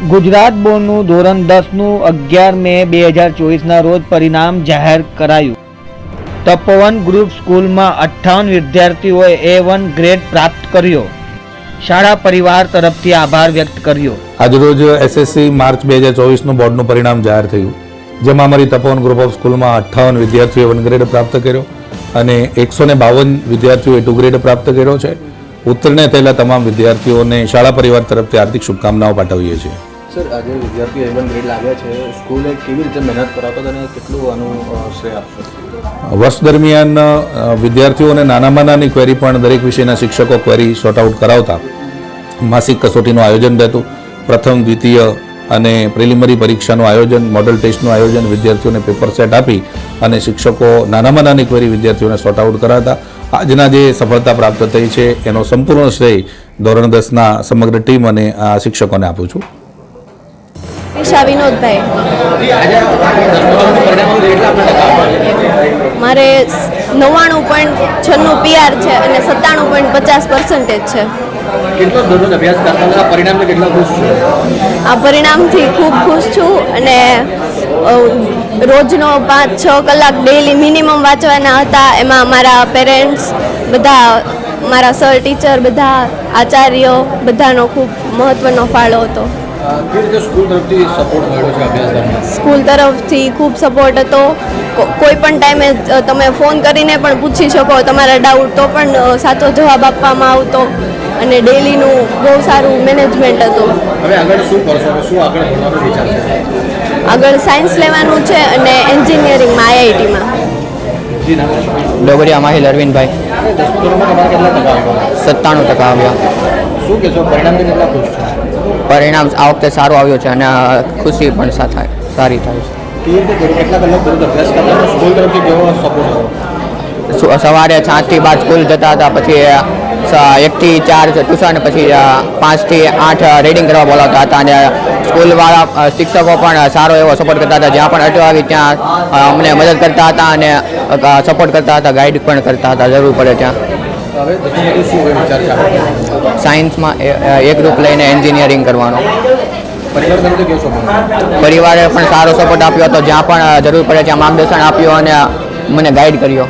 ગુજરાત બોર્ડનું ધોરણ 10નું 11 મે 2024ના રોજ પરિણામ જાહેર કરાયું. તપોવન ગ્રુપ સ્કૂલમાં 58 વિદ્યાર્થીઓએ A1 ગ્રેડ પ્રાપ્ત કર્યો. શાળા પરિવાર તરફથી આભાર વ્યક્ત કર્યો. આજરોજ એસએસસી માર્ચ 2024નું બોર્ડનું પરિણામ જાહેર થયું, જેમાં અમારી તપોવન ગ્રુપ ઓફ સ્કૂલમાં 58 વિદ્યાર્થીઓએ 1 ગ્રેડ પ્રાપ્ત કર્યો અને 152 વિદ્યાર્થીઓએ 2 ગ્રેડ પ્રાપ્ત કર્યો છે. ઉત્તીર્ણ થયેલા તમામ વિદ્યાર્થીઓને શાળા પરિવાર તરફથી હાર્દિક શુભકામનાઓ પાઠવીએ છીએ. સર, આજે વિદ્યાર્થીઓ A1 ગ્રેડ લાવ્યા છે, સ્કૂલે કેવી રીતે મહેનત કરાવતા અને કેટલું આનું શ્રેય આપશો? વર્ષ દરમિયાન વિદ્યાર્થીઓને નાનામાં નાની ક્વેરી પણ દરેક વિષયના શિક્ષકો ક્વેરી સોર્ટ આઉટ કરાવતા માસિક કસોટીનું આયોજન થતું. પ્રથમ, દ્વિતીય અને પ્રિલિમિનરી પરીક્ષાનું આયોજન, મોડલ ટેસ્ટનું આયોજન, વિદ્યાર્થીઓને પેપર સેટ આપી અને શિક્ષકો નાનામાં નાની ક્વેરી વિદ્યાર્થીઓને સોર્ટ આઉટ કરાવતા. આજના જે સફળતા પ્રાપ્ત થઈ છે એનો સંપૂર્ણ શ્રેય ધોરણ 10ના સમગ્ર ટીમ અને આ શિક્ષકોને આપું છું. વિનોદભાઈ, મારે 99.96 PR છે અને 97.50% છે. કેટલો દરરોજ અભ્યાસ કરતા હતા? પરિણામથી કેટલા ખુશ છો? આ પરિણામથી ખૂબ ખુશ છું અને રોજનો 5-6 કલાક ડેઈલી મિનિમમ વાંચવાના હતા. એમાં મારા પેરેન્ટ્સ બધા, મારા સર, ટીચર, બધા આચાર્યો, બધાનો ખૂબ મહત્ત્વનો ફાળો હતો. કેવી રીતે સ્કૂલ તરફથી સપોર્ટ મળ્યો છે અભ્યાસ દરમિયાન? સ્કૂલ તરફથી ખૂબ સપોર્ટ હતો. કોઈ પણ ટાઈમે તમે ફોન કરીને પણ પૂછી શકો તમારા ડાઉટ, તો પણ સાચો જવાબ આપવામાં આવતો અને ડેઈલીનું બહુ સારું મેનેજમેન્ટ હતું. હવે આગળ શું કરશો? શું આગળ ભણવાનો વિચાર છે? આગળ સાયન્સ લેવાનું છે અને એન્જિનિયરિંગમાં IIT-માં. ડોગરિયા માહિલ અરવિંદભાઈ. 10મા ધોરણમાં તમારા કેટલા ટકા આવ્યા? 97% આવ્યા. શું કહેશો, પરિણામથી કેટલા ખુશ છો? પરિણામ આ વખતે સારું આવ્યું છે અને ખુશી પણ સારી થાય છે. કેવી રીતે કેટલા કલાક દરરોજ અભ્યાસ કરતા હતા? સ્કૂલ તરફથી કેવો સપોર્ટ હતો? સવારે 6 થી 5 સ્કૂલ જતા હતા, પછી 1 થી 4 ટ્યુશન, પછી 5 થી 8 રીડિંગ કરવા બોલાવતા હતા અને સ્કૂલવાળા શિક્ષકો પણ સારો એવો સપોર્ટ કરતા હતા. જ્યાં પણ અટવાવી ત્યાં અમને મદદ કરતા હતા અને સપોર્ટ કરતા હતા, ગાઈડ પણ કરતા હતા જરૂર પડે ત્યાં. હવે 10મા શું વિચાર છે? સાયન્સમાં એક ગ્રુપ લઈને એન્જિનિયરિંગ કરવાનો. પરિવાર તરફથી કેવો સપોર્ટ? પરિવારે પણ સારો સપોર્ટ આપ્યો હતો. જ્યાં પણ જરૂર પડે ત્યાં માર્ગદર્શન આપ્યું અને મને ગાઈડ કર્યો.